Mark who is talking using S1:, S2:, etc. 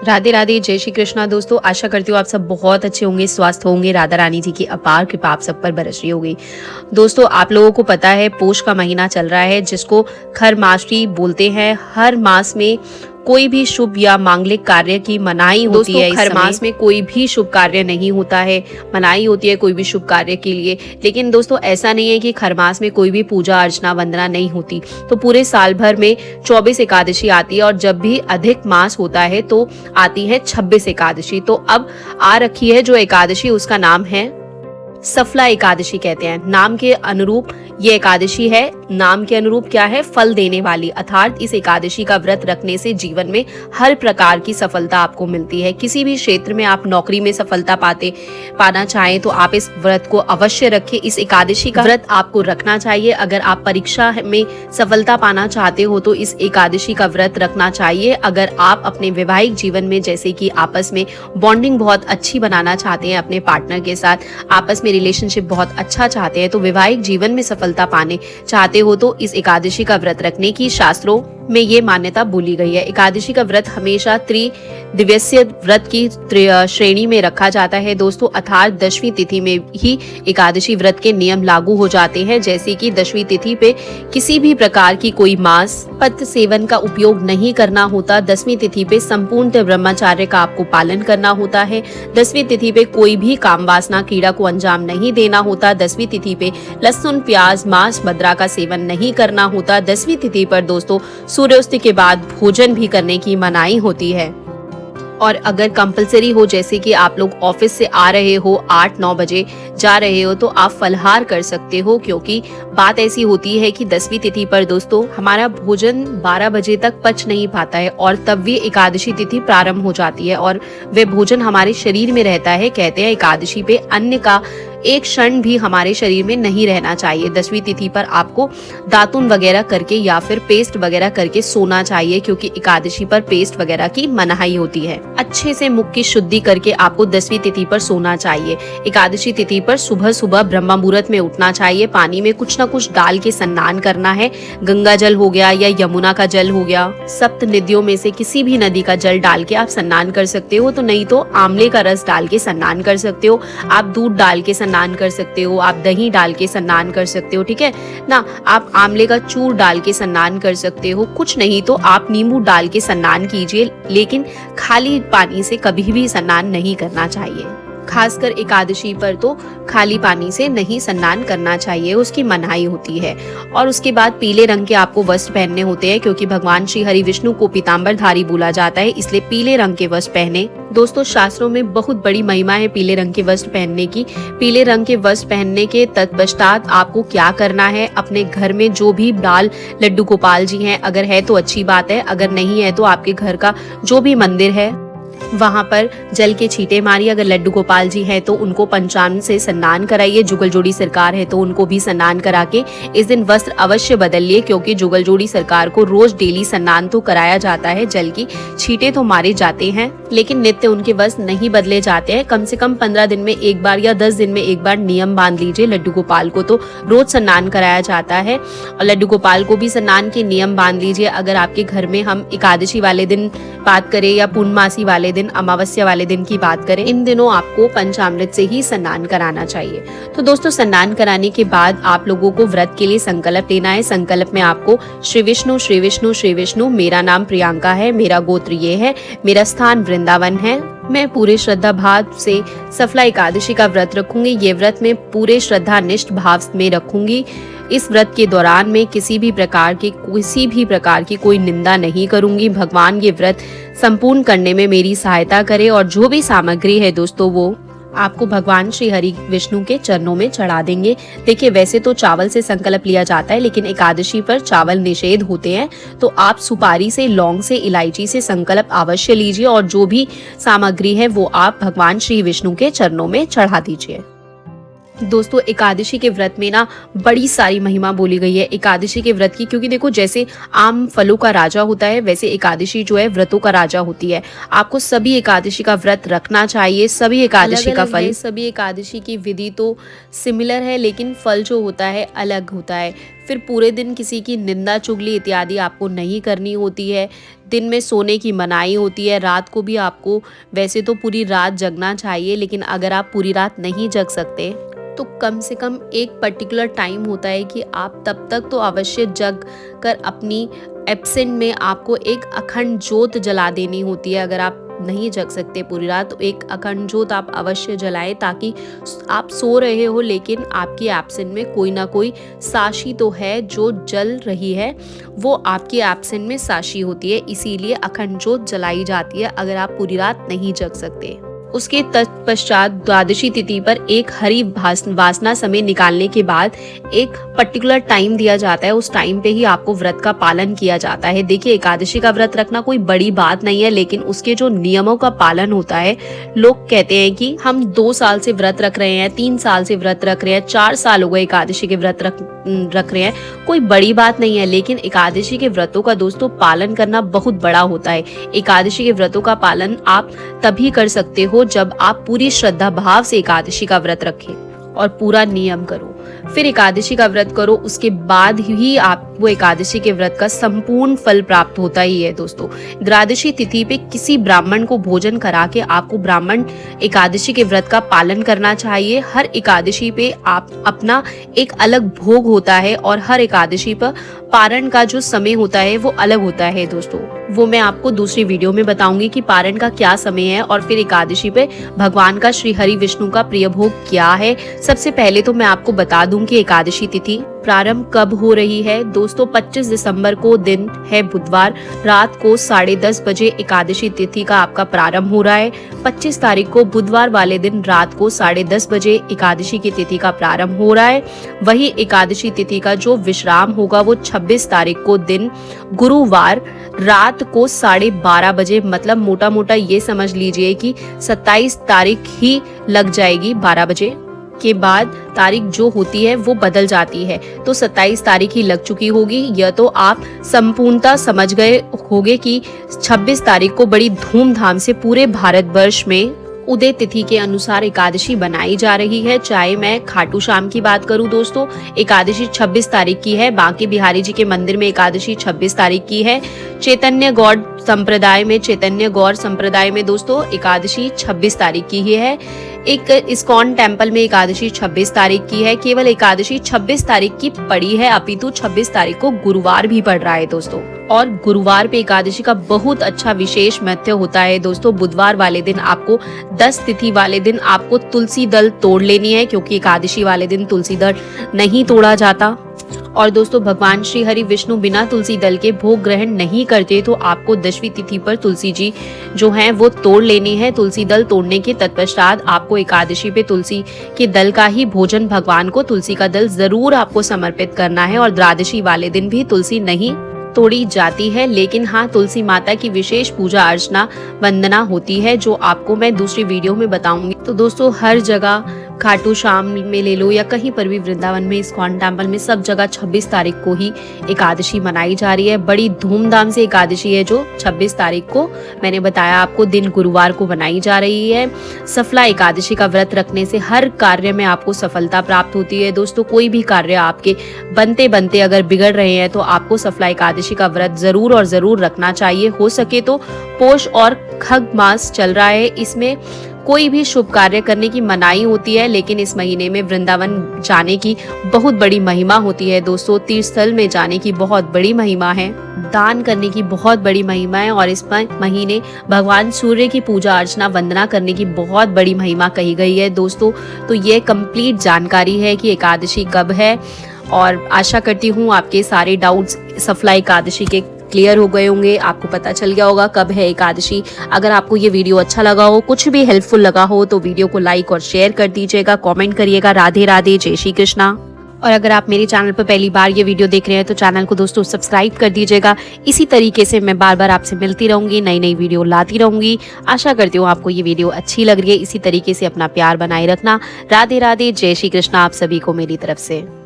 S1: राधे राधे, जय श्री कृष्णा। दोस्तों, आशा करती हूँ आप सब बहुत अच्छे होंगे, स्वस्थ होंगे। राधा रानी जी की अपार कृपा आप सब पर बरस रही होगी। दोस्तों, आप लोगों को पता है पोष का महीना चल रहा है, जिसको खरमासी बोलते हैं। हर मास में कोई भी शुभ या मांगलिक कार्य की मनाही होती है। खर मास में कोई भी शुभ कार्य नहीं होता है, मनाही होती है कोई भी शुभ कार्य के लिए। लेकिन दोस्तों, ऐसा नहीं है कि खरमास में कोई भी पूजा अर्चना वंदना नहीं होती। तो पूरे साल भर में 24 एकादशी आती है, और जब भी अधिक मास होता है तो आती है 26 एकादशी। तो अब आ रखी है जो एकादशी, उसका नाम है सफला एकादशी कहते हैं। नाम के अनुरूप ये एकादशी है। नाम के अनुरूप क्या है? फल देने वाली। अर्थात इस एकादशी का व्रत रखने से जीवन में हर प्रकार की सफलता आपको मिलती है। किसी भी क्षेत्र में आप नौकरी में सफलता पाना चाहें तो आप इस व्रत को अवश्य रखें। इस एकादशी का व्रत आपको रखना चाहिए। अगर आप परीक्षा में सफलता पाना चाहते हो तो इस एकादशी का व्रत रखना चाहिए। अगर आप अपने वैवाहिक जीवन में, जैसे कि आपस में बॉन्डिंग बहुत अच्छी बनाना चाहते हैं, अपने पार्टनर के साथ आपस में रिलेशनशिप बहुत अच्छा चाहते हैं, तो वैवाहिक जीवन में सफलता पाने चाहते हो तो इस एकादशी का व्रत रखने की शास्त्रों में ये मान्यता बोली गई है। एकादशी का व्रत हमेशा त्रिदिवसीय व्रत की श्रेणी में रखा जाता है दोस्तों। अर्थात 10वीं तिथि में ही एकादशी व्रत के नियम लागू हो जाते हैं। जैसे कि 10वीं तिथि पे किसी भी प्रकार की कोई मांस पत्य सेवन का उपयोग नहीं करना होता। 10वीं तिथि पे संपूर्ण ब्रह्मचर्य का आपको पालन करना होता है। 10वीं तिथि पे कोई भी काम वासना क्रीड़ा को अंजाम नहीं देना होता। 10वीं तिथि पे लहसुन, प्याज, मांस, मदिरा का सेवन नहीं करना होता। 10वीं तिथि पर दोस्तों सूर्योदय के बाद भोजन भी करने की मनाही होती है। और अगर कंपलसरी हो, जैसे कि आप लोग ऑफिस से आ रहे हो, 8-9 बजे जा रहे हो, तो आप फलहार कर सकते हो। क्योंकि बात ऐसी होती है कि 10वीं तिथि पर दोस्तों हमारा भोजन 12 बजे तक पच नहीं पाता है, और तब भी एकादशी तिथि प्रारंभ हो जाती है और वह भोजन हमारे शरीर में रहता है। कहते हैं एकादशी पे अन्न का एक क्षण भी हमारे शरीर में नहीं रहना चाहिए। 10वीं तिथि पर आपको दातुन वगैरह करके या फिर पेस्ट वगैरह करके सोना चाहिए, क्योंकि एकादशी पर पेस्ट वगैरह की मनाही होती है। अच्छे से मुख की शुद्धि करके आपको 10वीं तिथि पर सोना चाहिए। एकादशी तिथि पर सुबह सुबह ब्रह्म मुहूर्त में उठना चाहिए। पानी में कुछ न कुछ डाल के स्नान करना है। गंगा जल हो गया या यमुना का जल हो गया, सप्त नदियों में से किसी भी नदी का जल डाल के आप स्नान कर सकते हो। तो नहीं तो आंवले का रस डाल के स्नान कर सकते हो, आप दूध डाल के स्नान कर सकते हो, आप दही डाल के स्नान कर सकते हो, ठीक है ना। आप आंवले का चूर डाल के स्नान कर सकते हो। कुछ नहीं तो आप नींबू डाल के स्नान कीजिए, लेकिन खाली पानी से कभी भी स्नान नहीं करना चाहिए। खासकर एकादशी पर तो खाली पानी से नहीं स्नान करना चाहिए, उसकी मनाही होती है। और उसके बाद पीले रंग के आपको वस्त्र पहनने होते हैं, क्योंकि भगवान श्री हरि विष्णु को पीतांबरधारी बोला जाता है, इसलिए पीले रंग के वस्त्र पहने। दोस्तों, शास्त्रों में बहुत बड़ी महिमा है पीले रंग के वस्त्र पहनने की। पीले रंग के वस्त्र पहनने के तत्पश्चात आपको क्या करना है? अपने घर में जो भी बाल लड्डू गोपाल जी हैं, अगर है तो अच्छी बात है, अगर नहीं है तो आपके घर का जो भी मंदिर है वहां पर जल के छींटे मारिए। अगर लड्डू गोपाल जी है तो उनको पंचामृत से स्नान कराइए। जुगल जोड़ी सरकार है तो उनको भी स्नान करा के इस दिन वस्त्र अवश्य बदलिए, क्योंकि जुगल जोड़ी सरकार को रोज डेली स्नान तो कराया जाता है, जल की छींटे तो मारे जाते हैं, लेकिन नित्य उनके वस्त्र नहीं बदले जाते हैं। कम से कम 15 दिन में एक बार या 10 दिन में एक बार नियम बांध लीजिए। लड्डू गोपाल को तो रोज स्नान कराया जाता है, और लड्डू गोपाल को भी स्नान के नियम बांध लीजिए। अगर आपके घर में हम एकादशी वाले दिन बात करें या पूर्णमासी वाले दिन, अमावस्या वाले दिन की बात करें, इन दिनों आपको पंचामृत से ही स्नान कराना चाहिए। तो दोस्तों, स्नान कराने के बाद आप लोगों को व्रत के लिए संकल्प लेना है। संकल्प में आपको श्री विष्णु श्री विष्णु श्री विष्णु, मेरा नाम प्रियंका है, मेरा गोत्र ये है, मेरा स्थान वृंदावन है, मैं पूरे श्रद्धा भाव से सफला एकादशी का व्रत रखूंगी। ये व्रत में पूरे श्रद्धा निष्ठ भाव में रखूंगी। इस व्रत के दौरान मैं किसी भी प्रकार की कोई निंदा नहीं करूंगी। भगवान ये व्रत संपूर्ण करने में मेरी सहायता करे, और जो भी सामग्री है दोस्तों वो आपको भगवान श्री हरि विष्णु के चरणों में चढ़ा देंगे। देखिए, वैसे तो चावल से संकल्प लिया जाता है, लेकिन एकादशी पर चावल निषेध होते हैं, तो आप सुपारी से, लौंग से, इलायची से संकल्प अवश्य लीजिए, और जो भी सामग्री है वो आप भगवान श्री विष्णु के चरणों में चढ़ा दीजिए। दोस्तों एकादशी के व्रत में ना बड़ी सारी महिमा बोली गई है एकादशी के व्रत की, क्योंकि देखो जैसे आम फलों का राजा होता है वैसे एकादशी जो है व्रतों का राजा होती है। आपको सभी एकादशी का व्रत रखना चाहिए। सभी एकादशी का फल, सभी एकादशी की विधि तो सिमिलर है लेकिन फल जो होता है अलग होता है। फिर पूरे दिन किसी की निंदा चुगली इत्यादि आपको नहीं करनी होती है। दिन में सोने की मनाही होती है। रात को भी आपको वैसे तो पूरी रात जगना चाहिए, लेकिन अगर आप पूरी रात नहीं जग सकते तो कम से कम एक पर्टिकुलर टाइम होता है कि आप तब तक तो अवश्य जग कर अपनी एब्सेंट में आपको एक अखंड ज्योत जला देनी होती है। अगर आप नहीं जग सकते पूरी रात तो एक अखंड ज्योत आप अवश्य जलाएं, ताकि आप सो रहे हो लेकिन आपकी एब्सेंट में कोई ना कोई साक्षी तो है जो जल रही है, वो आपकी एब्सेंट में साक्षी होती है। इसीलिए अखंड ज्योत जलाई जाती है अगर आप पूरी रात नहीं जग सकते। उसके तत्पश्चात द्वादशी तिथि पर एक हरि वासना समय निकालने के बाद एक पर्टिकुलर टाइम दिया जाता है। उस टाइम पे ही आपको व्रत का पालन किया जाता है। देखिए एकादशी का व्रत रखना कोई बड़ी बात नहीं है, लेकिन उसके जो नियमों का पालन होता है, लोग कहते हैं कि हम 2 साल से व्रत रख रहे हैं, 3 साल से व्रत रख रहे हैं, 4 साल हो गए एकादशी के व्रत रख रहे हैं, कोई बड़ी बात नहीं है। लेकिन एकादशी के व्रतों का दोस्तों पालन करना बहुत बड़ा होता है। एकादशी के व्रतों का पालन आप तभी कर सकते हो जब आप पूरी श्रद्धा भाव से एकादशी का व्रत रखें और पूरा नियम करो। फिर एकादशी का व्रत करो, उसके बाद ही आपको एकादशी के व्रत का संपूर्ण फल प्राप्त होता ही है। दोस्तों द्वादशी तिथि पे किसी ब्राह्मण को भोजन करा के आपको ब्राह्मण एकादशी के व्रत का पालन करना चाहिए। हर एकादशी पे आप अपना एक अलग भोग होता है और हर एकादशी पर पारण का जो समय होता है वो अलग होता है। दोस्तों वो मैं आपको दूसरी वीडियो में बताऊंगी कि पारण का क्या समय है और फिर एकादशी पे भगवान का श्री हरि विष्णु का प्रिय भोग क्या है। सबसे पहले तो मैं आपको बता दूं कि एकादशी तिथि प्रारंभ कब हो रही है। दोस्तों 25 दिसंबर को दिन है बुधवार, रात को 10:30 बजे एकादशी तिथि का आपका प्रारंभ हो रहा है। 25 तारीख को बुधवार वाले दिन रात को 10:30 बजे एकादशी की तिथि का प्रारंभ हो रहा है। वही एकादशी तिथि का जो विश्राम होगा वो 26 तारीख को दिन गुरुवार रात को 12:30 बजे, मतलब मोटा मोटा ये समझ लीजिए कि 27 तारीख ही लग जाएगी। 12 बजे के बाद तारीख जो होती है वो बदल जाती है, तो 27 तारीख ही लग चुकी होगी। यह तो आप संपूर्णता समझ गए होंगे कि 26 तारीख को बड़ी धूमधाम से पूरे भारतवर्ष में उदय तिथि के अनुसार एकादशी बनाई जा रही है। चाहे मैं खाटू श्याम की बात करूं दोस्तों, एकादशी 26 तारीख की है। बांके बिहारी जी के मंदिर में एकादशी 26 तारीख की है। चैतन्य गौड़ संप्रदाय में दोस्तों एकादशी 26 तारीख की ही है। एक इस्कॉन टेम्पल में एकादशी 26 तारीख की है। केवल एकादशी 26 तारीख की पड़ी है, अपितु 26 तारीख को गुरुवार भी पड़ रहा है दोस्तों। और गुरुवार पे एकादशी का बहुत अच्छा विशेष महत्व होता है दोस्तों। बुधवार वाले दिन आपको 10 तिथि वाले दिन आपको तुलसी दल तोड़ लेनी है, क्योंकि एकादशी वाले दिन तुलसी दल नहीं तोड़ा जाता। और दोस्तों भगवान श्री हरि विष्णु बिना तुलसी दल के भोग ग्रहण नहीं करते, तो आपको 10वीं तिथि पर तुलसी जी जो हैं वो तोड़ लेनी है। तुलसी दल तोड़ने के तत्पश्चात आपको एकादशी पे तुलसी के दल का ही भोजन, भगवान को तुलसी का दल जरूर आपको समर्पित करना है। और द्वादशी वाले दिन भी तुलसी नहीं तोड़ी जाती है, लेकिन हाँ तुलसी माता की विशेष पूजा अर्चना वंदना होती है, जो आपको मैं दूसरी वीडियो में बताऊंगी। तो दोस्तों हर जगह खाटू श्याम में ले लो या कहीं पर भी वृंदावन में इस्कॉन टेम्पल में सब जगह 26 तारीख को ही एकादशी मनाई जा रही है। बड़ी धूमधाम से एकादशी है जो 26 तारीख को मैंने बताया आपको दिन गुरुवार को बनाई जा रही है। सफला एकादशी का व्रत रखने से हर कार्य में आपको सफलता प्राप्त होती है। दोस्तों कोई भी कार्य आपके बनते बनते अगर बिगड़ रहे हैं तो आपको सफला एकादशी का व्रत जरूर और जरूर रखना चाहिए। हो सके तो पोष और खग मास चल रहा है, इसमें कोई भी शुभ कार्य करने की मनाही होती है, लेकिन इस महीने में वृंदावन जाने की बहुत बड़ी महिमा होती है दोस्तों। तीर्थ स्थल में जाने की बहुत बड़ी महिमा है, दान करने की बहुत बड़ी महिमा है, और इस महीने भगवान सूर्य की पूजा अर्चना वंदना करने की बहुत बड़ी महिमा कही गई है दोस्तों। तो ये कंप्लीट जानकारी है कि एकादशी कब है, और आशा करती हूँ आपके सारे डाउट्स सफला एकादशी के क्लियर हो गए होंगे। आपको पता चल गया होगा कब है एकादशी। अगर आपको ये वीडियो अच्छा लगा हो, कुछ भी हेल्पफुल लगा हो, तो वीडियो को लाइक और शेयर कर दीजिएगा, कमेंट करिएगा। राधे राधे, जय श्री कृष्णा। और अगर आप मेरे चैनल पर पहली बार ये वीडियो देख रहे हैं तो चैनल को दोस्तों सब्सक्राइब कर दीजिएगा। इसी तरीके से मैं बार बार आपसे मिलती रहूंगी, नई नई वीडियो लाती रहूंगी। आशा करती हूँ आपको ये वीडियो अच्छी लग रही है। इसी तरीके से अपना प्यार बनाए रखना। राधे राधे, जय श्री कृष्णा आप सभी को मेरी तरफ से।